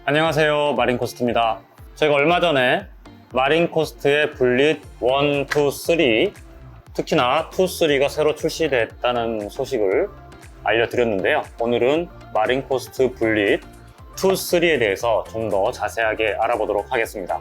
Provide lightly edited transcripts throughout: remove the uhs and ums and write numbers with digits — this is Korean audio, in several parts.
안녕하세요, 마린코스트입니다. 제가 얼마 전에 마린코스트의 분릿 1, 2, 3, 특히나 2, 3가 새로 출시됐다는 소식을 알려드렸는데요. 오늘은 마린코스트 분릿 2, 3에 대해서 좀 더 자세하게 알아보도록 하겠습니다.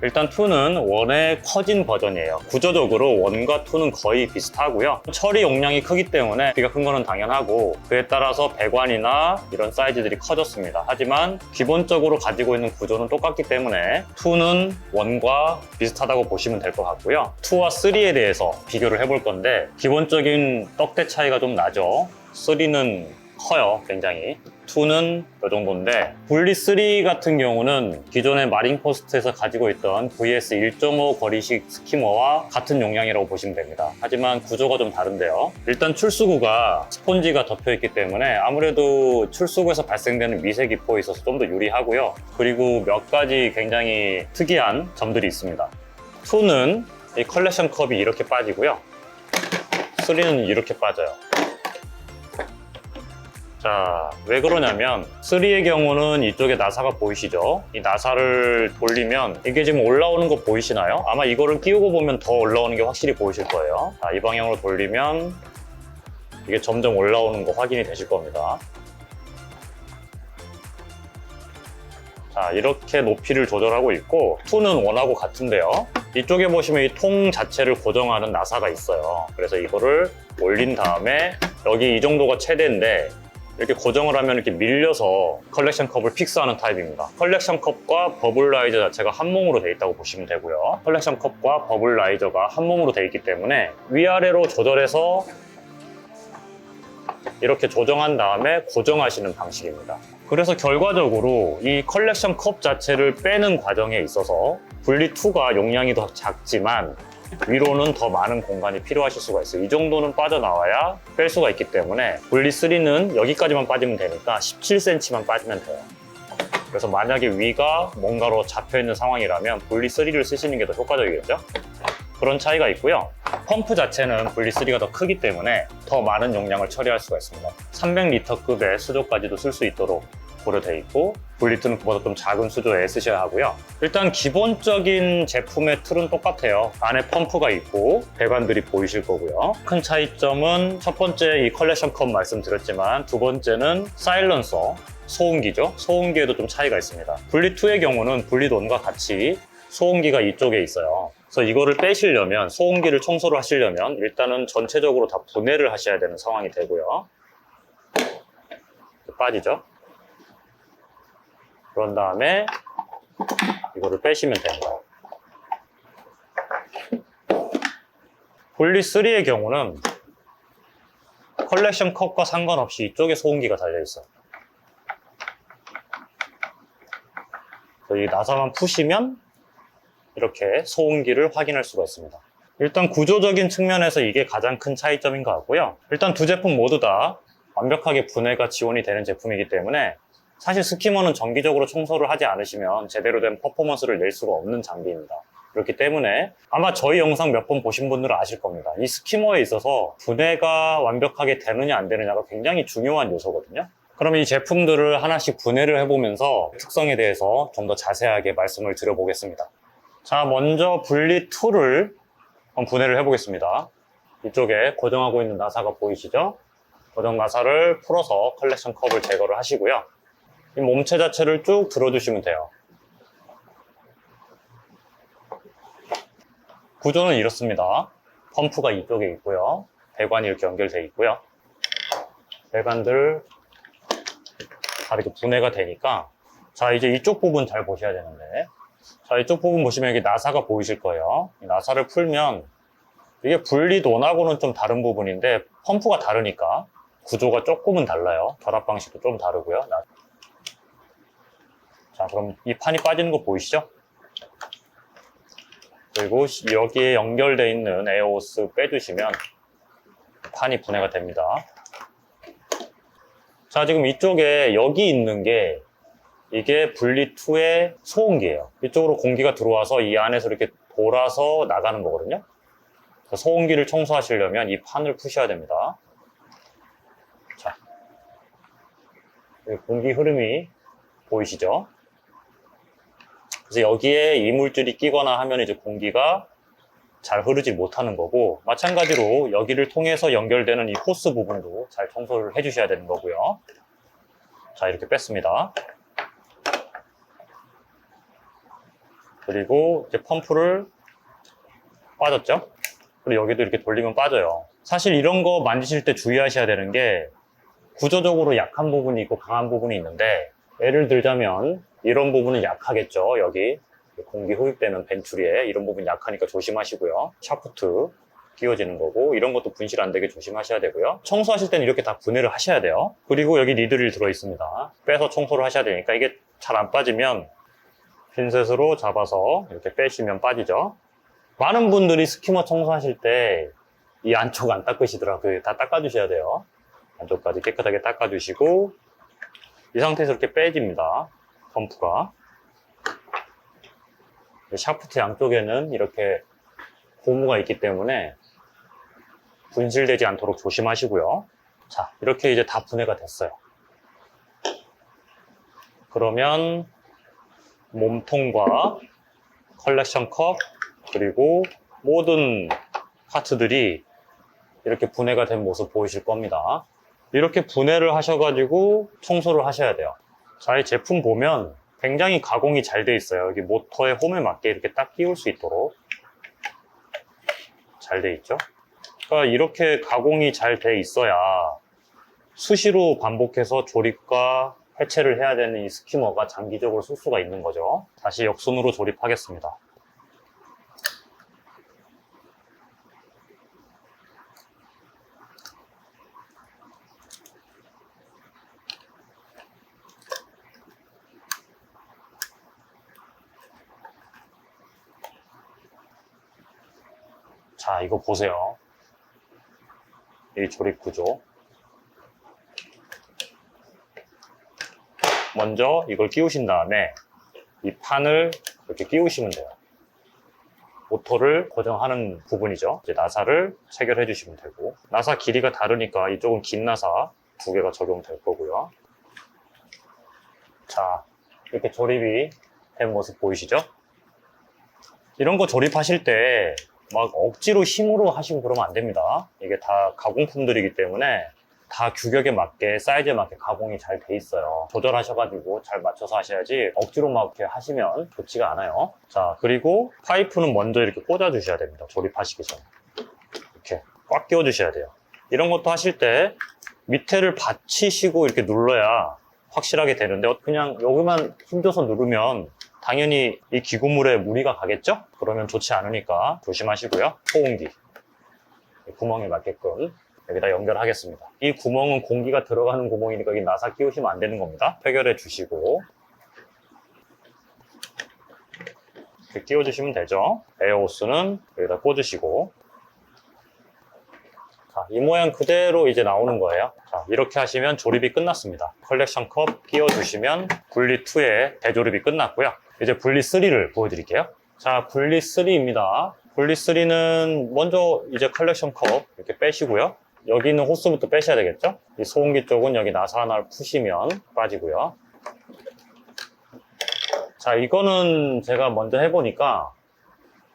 일단 2는 1의 커진 버전이에요. 구조적으로 1과 2는 거의 비슷하고요. 처리 용량이 크기 때문에 비가 큰 거는 당연하고, 그에 따라서 배관이나 이런 사이즈들이 커졌습니다. 하지만 기본적으로 가지고 있는 구조는 똑같기 때문에 2는 1과 비슷하다고 보시면 될 것 같고요. 2와 3에 대해서 비교를 해볼 건데, 기본적인 떡대 차이가 좀 나죠. 3는 커요, 굉장히. 2는 이 정도인데, 분릿 3 같은 경우는 기존의 마린코스트에서 가지고 있던 VS 1.5 거리식 스키머와 같은 용량이라고 보시면 됩니다. 하지만 구조가 좀 다른데요. 일단 출수구가 스폰지가 덮여 있기 때문에 아무래도 출수구에서 발생되는 미세 기포에 있어서 좀 더 유리하고요. 그리고 몇 가지 굉장히 특이한 점들이 있습니다. 2는 이 컬렉션 컵이 이렇게 빠지고요. 3는 이렇게 빠져요. 자, 왜 그러냐면 3의 경우는 이쪽에 나사가 보이시죠? 이 나사를 돌리면 이게 지금 올라오는 거 보이시나요? 아마 이거를 끼우고 보면 더 올라오는 게 확실히 보이실 거예요. 자, 이 방향으로 돌리면 이게 점점 올라오는 거 확인이 되실 겁니다. 자, 이렇게 높이를 조절하고 있고 2는 1하고 같은데요. 이쪽에 보시면 이 통 자체를 고정하는 나사가 있어요. 그래서 이거를 올린 다음에 여기 이 정도가 최대인데 이렇게 고정을 하면 이렇게 밀려서 컬렉션 컵을 픽스하는 타입입니다. 컬렉션 컵과 버블라이저 자체가 한 몸으로 되어 있다고 보시면 되고요. 컬렉션 컵과 버블라이저가 한 몸으로 되어 있기 때문에 위아래로 조절해서 이렇게 조정한 다음에 고정하시는 방식입니다. 그래서 결과적으로 이 컬렉션 컵 자체를 빼는 과정에 있어서 분릿 2가 용량이 더 작지만 위로는 더 많은 공간이 필요하실 수가 있어요. 이 정도는 빠져나와야 뺄 수가 있기 때문에 분릿 3는 여기까지만 빠지면 되니까 17cm만 빠지면 돼요. 그래서 만약에 위가 뭔가로 잡혀있는 상황이라면 분릿 3를 쓰시는 게 더 효과적이겠죠? 그런 차이가 있고요. 펌프 자체는 분릿 3가 더 크기 때문에 더 많은 용량을 처리할 수가 있습니다. 300L급의 수조까지도 쓸 수 있도록 고려되어 있고, 분릿 2는 그보다 좀 작은 수조에 쓰셔야 하고요. 일단 기본적인 제품의 틀은 똑같아요. 안에 펌프가 있고 배관들이 보이실 거고요. 큰 차이점은 첫 번째 이 컬렉션 컵 말씀드렸지만, 두 번째는 사일런서, 소음기죠. 소음기에도 좀 차이가 있습니다. 분릿 2의 경우는 분릿 1과 같이 소음기가 이쪽에 있어요. 그래서 이거를 빼시려면, 소음기를 청소를 하시려면 일단은 전체적으로 다 분해를 하셔야 되는 상황이 되고요. 빠지죠. 그런 다음에 이거를 빼시면 됩니다. 분릿 3의 경우는 컬렉션 컵과 상관없이 이쪽에 소음기가 달려있어요. 이 나사만 푸시면 이렇게 소음기를 확인할 수가 있습니다. 일단 구조적인 측면에서 이게 가장 큰 차이점인 것 같고요. 일단 두 제품 모두 다 완벽하게 분해가 지원이 되는 제품이기 때문에 사실 스키머는 정기적으로 청소를 하지 않으시면 제대로 된 퍼포먼스를 낼 수가 없는 장비입니다. 그렇기 때문에 아마 저희 영상 몇 번 보신 분들은 아실 겁니다. 이 스키머에 있어서 분해가 완벽하게 되느냐 안 되느냐가 굉장히 중요한 요소거든요. 그럼 이 제품들을 하나씩 분해를 해보면서 특성에 대해서 좀 더 자세하게 말씀을 드려보겠습니다. 자, 먼저 분릿 2를 분해를 해보겠습니다. 이쪽에 고정하고 있는 나사가 보이시죠? 고정 나사를 풀어서 컬렉션 컵을 제거를 하시고요. 이 몸체 자체를 쭉 들어주시면 돼요. 구조는 이렇습니다. 펌프가 이쪽에 있고요. 배관이 이렇게 연결되어 있고요. 배관들 다 이렇게 분해가 되니까, 자, 이제 이쪽 부분 잘 보셔야 되는데, 자, 이쪽 부분 보시면 여기 나사가 보이실 거예요. 이 나사를 풀면 이게 분릿 1하고는 좀 다른 부분인데 펌프가 다르니까 구조가 조금은 달라요. 결합 방식도 좀 다르고요. 자, 그럼 이 판이 빠지는 거 보이시죠? 그리고 여기에 연결되어 있는 에어호스 빼주시면 판이 분해가 됩니다. 자, 지금 이쪽에 여기 있는 게 이게 분릿 2의 소음기예요. 이쪽으로 공기가 들어와서 이 안에서 이렇게 돌아서 나가는 거거든요. 소음기를 청소하시려면 이 판을 푸셔야 됩니다. 자, 공기 흐름이 보이시죠? 그래서 여기에 이물질이 끼거나 하면 이제 공기가 잘 흐르지 못하는 거고, 마찬가지로 여기를 통해서 연결되는 이 호스 부분도 잘 청소를 해주셔야 되는 거고요. 자, 이렇게 뺐습니다. 그리고 이제 펌프를 빠졌죠? 그리고 여기도 이렇게 돌리면 빠져요. 사실 이런 거 만지실 때 주의하셔야 되는 게 구조적으로 약한 부분이 있고 강한 부분이 있는데, 예를 들자면 이런 부분은 약하겠죠. 여기 공기 흡입되는 벤츄리에 이런 부분 약하니까 조심하시고요. 샤프트 끼워지는 거고, 이런 것도 분실 안 되게 조심하셔야 되고요. 청소하실 때는 이렇게 다 분해를 하셔야 돼요. 그리고 여기 니들이 들어 있습니다. 빼서 청소를 하셔야 되니까 이게 잘 안 빠지면 핀셋으로 잡아서 이렇게 빼시면 빠지죠. 많은 분들이 스키머 청소하실 때 이 안쪽 안 닦으시더라고요. 다 닦아주셔야 돼요. 안쪽까지 깨끗하게 닦아주시고, 이 상태에서 이렇게 빼집니다. 펌프가. 샤프트 양쪽에는 이렇게 고무가 있기 때문에 분실되지 않도록 조심하시고요. 자, 이렇게 이제 다 분해가 됐어요. 그러면 몸통과 컬렉션 컵, 그리고 모든 파트들이 이렇게 분해가 된 모습 보이실 겁니다. 이렇게 분해를 하셔가지고 청소를 하셔야 돼요. 자, 이 제품 보면 굉장히 가공이 잘 돼 있어요. 여기 모터의 홈에 맞게 이렇게 딱 끼울 수 있도록 잘 돼 있죠. 그러니까 이렇게 가공이 잘 돼 있어야 수시로 반복해서 조립과 해체를 해야 되는 이 스키머가 장기적으로 쓸 수가 있는 거죠. 다시 역순으로 조립하겠습니다. 자, 이거 보세요. 이 조립 구조. 먼저 이걸 끼우신 다음에 이 판을 이렇게 끼우시면 돼요. 모터를 고정하는 부분이죠. 이제 나사를 체결해 주시면 되고, 나사 길이가 다르니까 이쪽은 긴 나사 2개가 적용될 거고요. 자, 이렇게 조립이 된 모습 보이시죠? 이런 거 조립하실 때 막 억지로 힘으로 하시고 그러면 안 됩니다. 이게 다 가공품들이기 때문에 다 규격에 맞게, 사이즈에 맞게 가공이 잘 돼 있어요. 조절하셔가지고 잘 맞춰서 하셔야지 억지로 막 이렇게 하시면 좋지가 않아요. 자, 그리고 파이프는 먼저 이렇게 꽂아 주셔야 됩니다. 조립하시기 전에 이렇게 꽉 끼워 주셔야 돼요. 이런 것도 하실 때 밑에를 받치시고 이렇게 눌러야 확실하게 되는데, 그냥 여기만 힘줘서 누르면 당연히 이 기구물에 무리가 가겠죠? 그러면 좋지 않으니까 조심하시고요. 소음기 구멍에 맞게끔 여기다 연결하겠습니다. 이 구멍은 공기가 들어가는 구멍이니까 여기 나사 끼우시면 안 되는 겁니다. 해결해 주시고 이렇게 끼워주시면 되죠. 에어호스는 여기다 꽂으시고, 자, 이 모양 그대로 이제 나오는 거예요. 자, 이렇게 하시면 조립이 끝났습니다. 컬렉션 컵 끼워주시면 분리 2의 대조립이 끝났고요. 이제 분리 3를 보여드릴게요. 자, 분리 3입니다. 분리 3는 먼저 이제 컬렉션 컵 이렇게 빼시고요. 여기 있는 호스부터 빼셔야 되겠죠? 이 소음기 쪽은 여기 나사 하나를 푸시면 빠지고요. 자, 이거는 제가 먼저 해보니까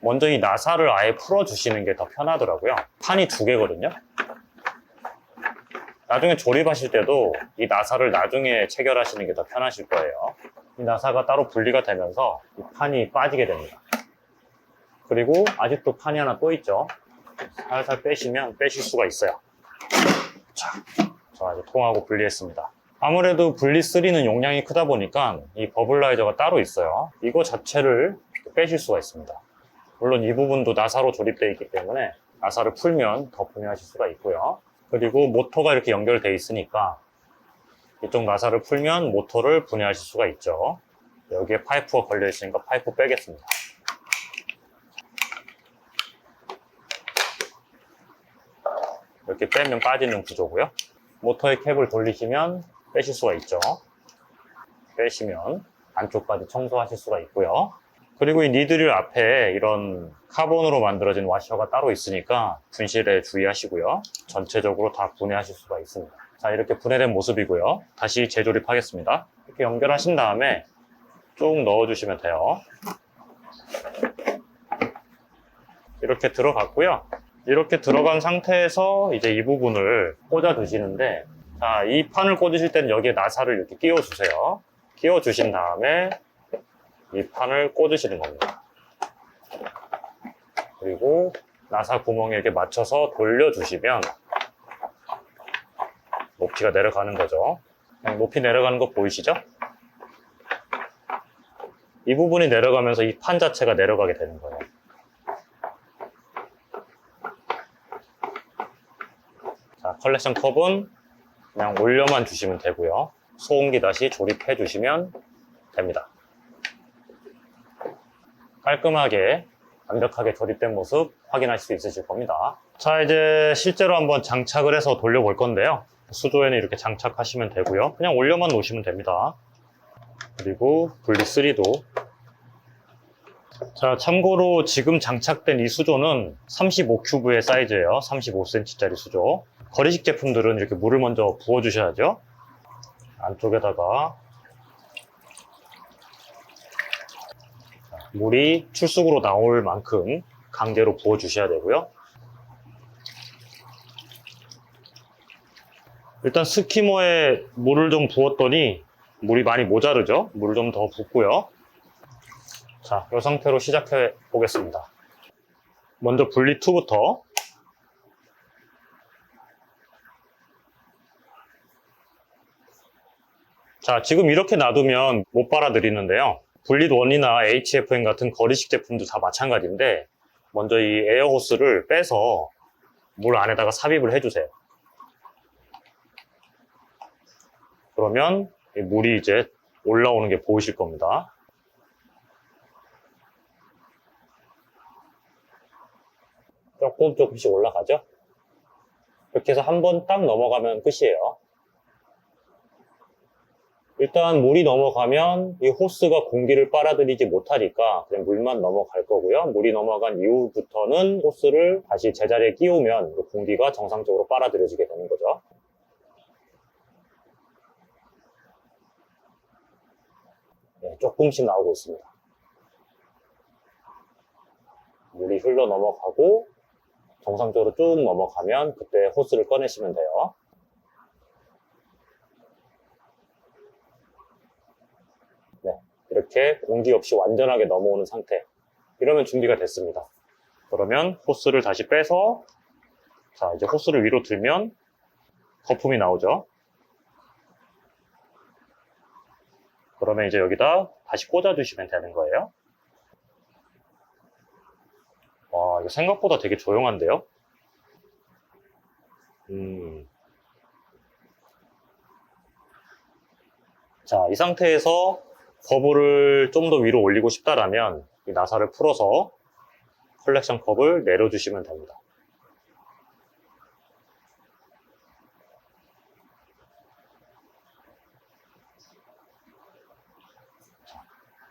먼저 이 나사를 아예 풀어주시는 게 더 편하더라고요. 판이 2개거든요. 나중에 조립하실 때도 이 나사를 나중에 체결하시는 게 더 편하실 거예요. 이 나사가 따로 분리가 되면서 이 판이 빠지게 됩니다. 그리고 아직도 판이 하나 또 있죠. 살살 빼시면 빼실 수가 있어요. 자, 이제 통하고 분리했습니다. 아무래도 분리 3는 용량이 크다 보니까 이 버블라이저가 따로 있어요. 이거 자체를 빼실 수가 있습니다. 물론 이 부분도 나사로 조립되어 있기 때문에 나사를 풀면 더 분해하실 수가 있고요. 그리고 모터가 이렇게 연결되어 있으니까 이쪽 나사를 풀면 모터를 분해하실 수가 있죠. 여기에 파이프가 걸려 있으니까 파이프 빼겠습니다. 이렇게 빼면 빠지는 구조고요. 모터의 캡을 돌리시면 빼실 수가 있죠. 빼시면 안쪽까지 청소하실 수가 있고요. 그리고 이 니드릴 앞에 이런 카본으로 만들어진 와셔가 따로 있으니까 분실에 주의하시고요. 전체적으로 다 분해하실 수가 있습니다. 자, 이렇게 분해된 모습이고요. 다시 재조립하겠습니다. 이렇게 연결하신 다음에 쭉 넣어주시면 돼요. 이렇게 들어갔고요. 이렇게 들어간 상태에서 이제 이 부분을 꽂아 주시는데, 자, 이 판을 꽂으실 때는 여기에 나사를 이렇게 끼워 주세요. 끼워 주신 다음에 이 판을 꽂으시는 겁니다. 그리고 나사 구멍에 이렇게 맞춰서 돌려주시면 높이가 내려가는 거죠. 높이 내려가는 거 보이시죠? 이 부분이 내려가면서 이 판 자체가 내려가게 되는 거예요. 자, 컬렉션 컵은 그냥 올려만 주시면 되고요. 소음기 다시 조립해 주시면 됩니다. 깔끔하게 완벽하게 조립된 모습 확인하실 수 있으실 겁니다. 자, 이제 실제로 한번 장착을 해서 돌려볼 건데요. 수조에는 이렇게 장착하시면 되고요. 그냥 올려만 놓으시면 됩니다. 그리고 분리3도. 자, 참고로 지금 장착된 이 수조는 35큐브의 사이즈예요. 35cm짜리 수조. 거리식 제품들은 이렇게 물을 먼저 부어주셔야죠. 안쪽에다가 물이 출수구로 나올 만큼 강제로 부어주셔야 되고요. 일단 스키머에 물을 좀 부었더니 물이 많이 모자르죠? 물을 좀 더 붓고요. 자, 이 상태로 시작해 보겠습니다. 먼저 분리2부터. 자, 지금 이렇게 놔두면 못 빨아들이는데요. 분리1이나 HFN 같은 거리식 제품도 다 마찬가지인데, 먼저 이 에어호스를 빼서 물 안에다가 삽입을 해주세요. 그러면 이 물이 이제 올라오는 게 보이실 겁니다. 조금씩 올라가죠? 이렇게 해서 한 번 딱 넘어가면 끝이에요. 일단 물이 넘어가면 이 호스가 공기를 빨아들이지 못하니까 그냥 물만 넘어갈 거고요. 물이 넘어간 이후부터는 호스를 다시 제자리에 끼우면 공기가 정상적으로 빨아들여지게 되는 거죠. 네, 조금씩 나오고 있습니다. 물이 흘러 넘어가고 정상적으로 쭉 넘어가면 그때 호스를 꺼내시면 돼요. 네, 이렇게 공기 없이 완전하게 넘어오는 상태. 이러면 준비가 됐습니다. 그러면 호스를 다시 빼서, 자, 이제 호스를 위로 들면 거품이 나오죠. 그러면 이제 여기다 다시 꽂아주시면 되는 거예요. 와, 이거 생각보다 되게 조용한데요? 자, 이 상태에서 거부를 좀 더 위로 올리고 싶다라면 이 나사를 풀어서 컬렉션 컵을 내려주시면 됩니다. 자,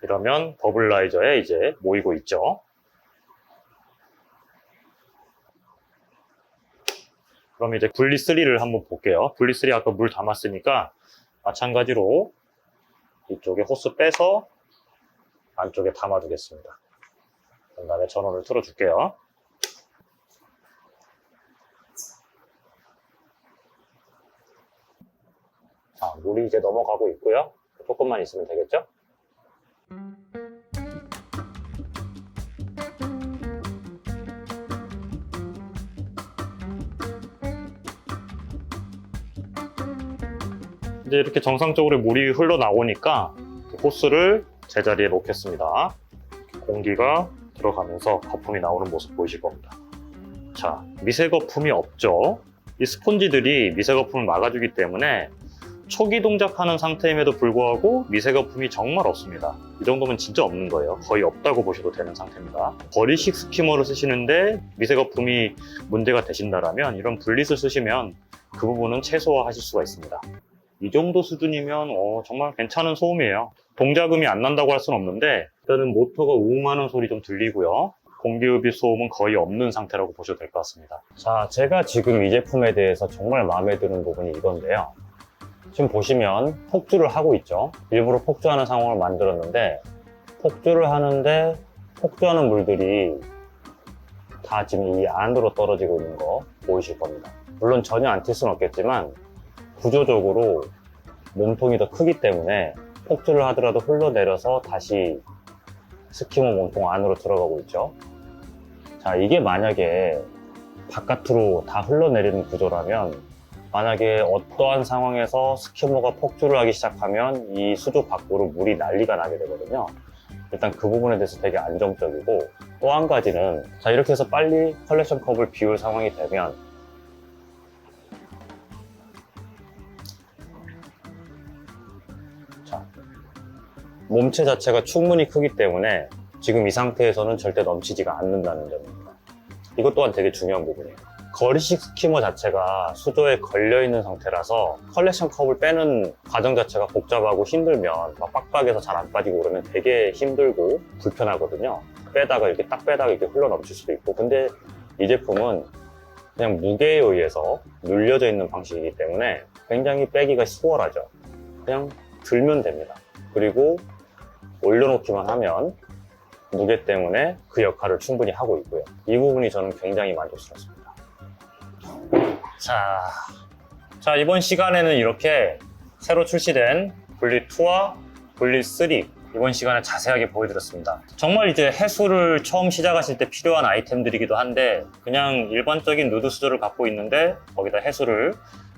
이러면 버블라이저에 이제 모이고 있죠. 그럼 이제 분리3를 한번 볼게요. 분리3 아까 물 담았으니까 마찬가지로 이쪽에 호스 빼서 안쪽에 담아두겠습니다. 그 다음에 전원을 틀어줄게요. 자, 물이 이제 넘어가고 있고요. 조금만 있으면 되겠죠? 이제 이렇게 정상적으로 물이 흘러나오니까 호스를 제자리에 놓겠습니다. 공기가 들어가면서 거품이 나오는 모습 보이실 겁니다. 자, 미세 거품이 없죠? 이 스폰지들이 미세 거품을 막아주기 때문에 초기 동작하는 상태임에도 불구하고 미세 거품이 정말 없습니다. 이 정도면 진짜 없는 거예요. 거의 없다고 보셔도 되는 상태입니다. 거리식 스키머를 쓰시는데 미세 거품이 문제가 되신다면 이런 분리를 쓰시면 그 부분은 최소화하실 수가 있습니다. 이 정도 수준이면 정말 괜찮은 소음이에요. 동작음이 안 난다고 할 수는 없는데 일단은 모터가 우웅하는 소리 좀 들리고요. 공기흡입 소음은 거의 없는 상태라고 보셔도 될 것 같습니다. 자, 제가 지금 이 제품에 대해서 정말 마음에 드는 부분이 이건데요. 지금 보시면 폭주를 하고 있죠. 일부러 폭주하는 상황을 만들었는데 폭주를 하는데 폭주하는 물들이 다 지금 이 안으로 떨어지고 있는 거 보이실 겁니다. 물론 전혀 안 튈 수는 없겠지만 구조적으로 몸통이 더 크기 때문에 폭주를 하더라도 흘러내려서 다시 스키머 몸통 안으로 들어가고 있죠. 자, 이게 만약에 바깥으로 다 흘러내리는 구조라면 만약에 어떠한 상황에서 스키머가 폭주를 하기 시작하면 이 수조 밖으로 물이 난리가 나게 되거든요. 일단 그 부분에 대해서 되게 안정적이고, 또 한 가지는 자, 이렇게 해서 빨리 컬렉션 컵을 비울 상황이 되면 자, 몸체 자체가 충분히 크기 때문에 지금 이 상태에서는 절대 넘치지가 않는다는 점입니다. 이것 또한 되게 중요한 부분이에요. 거리식 스키머 자체가 수조에 걸려있는 상태라서 컬렉션 컵을 빼는 과정 자체가 복잡하고 힘들면 막 빡빡해서 잘 안 빠지고 그러면 되게 힘들고 불편하거든요. 빼다가 이렇게 딱 빼다가 이렇게 흘러 넘칠 수도 있고, 근데 이 제품은 그냥 무게에 의해서 눌려져 있는 방식이기 때문에 굉장히 빼기가 수월하죠. 그냥 들면 됩니다. 그리고 올려놓기만 하면 무게 때문에 그 역할을 충분히 하고 있고요. 이 부분이 저는 굉장히 만족스럽습니다. 자, 이번 시간에는 이렇게 새로 출시된 분리2와 분리3 이번 시간에 자세하게 보여드렸습니다. 정말 이제 해수를 처음 시작하실 때 필요한 아이템들이기도 한데, 그냥 일반적인 누드 수조를 갖고 있는데 거기다 해수를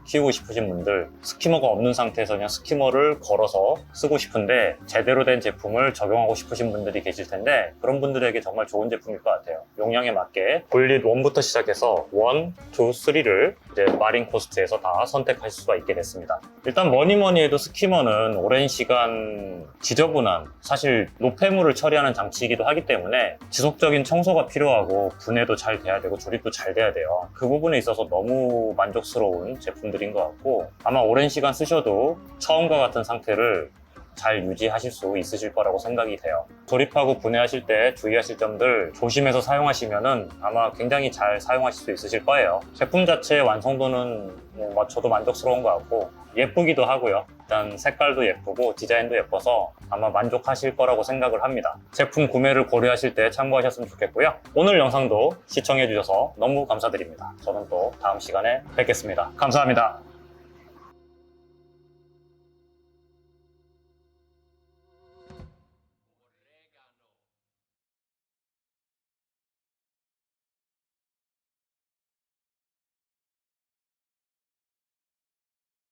키우고 싶으신 분들, 스키머가 없는 상태에서 그냥 스키머를 걸어서 쓰고 싶은데 제대로 된 제품을 적용하고 싶으신 분들이 계실 텐데, 그런 분들에게 정말 좋은 제품일 것 같아요. 용량에 맞게 분리 1부터 시작해서 1, 2, 3를 이제 마린 코스트에서 다 선택하실 수가 있게 됐습니다. 일단 뭐니 해도 스키머는 오랜 시간 지저분한, 사실 노폐물을 처리하는 장치이기도 하기 때문에 지속적인 청소가 필요하고 분해도 잘 돼야 되고 조립도 잘 돼야 돼요. 그 부분에 있어서 너무 만족스러운 제품들인 것 같고, 아마 오랜 시간 쓰셔도 처음과 같은 상태를 잘 유지하실 수 있으실 거라고 생각이 돼요. 조립하고 분해하실 때 주의하실 점들 조심해서 사용하시면은 아마 굉장히 잘 사용하실 수 있으실 거예요. 제품 자체의 완성도는 저도 만족스러운 것 같고 예쁘기도 하고요. 일단 색깔도 예쁘고 디자인도 예뻐서 아마 만족하실 거라고 생각을 합니다. 제품 구매를 고려하실 때 참고하셨으면 좋겠고요. 오늘 영상도 시청해 주셔서 너무 감사드립니다. 저는 또 다음 시간에 뵙겠습니다. 감사합니다.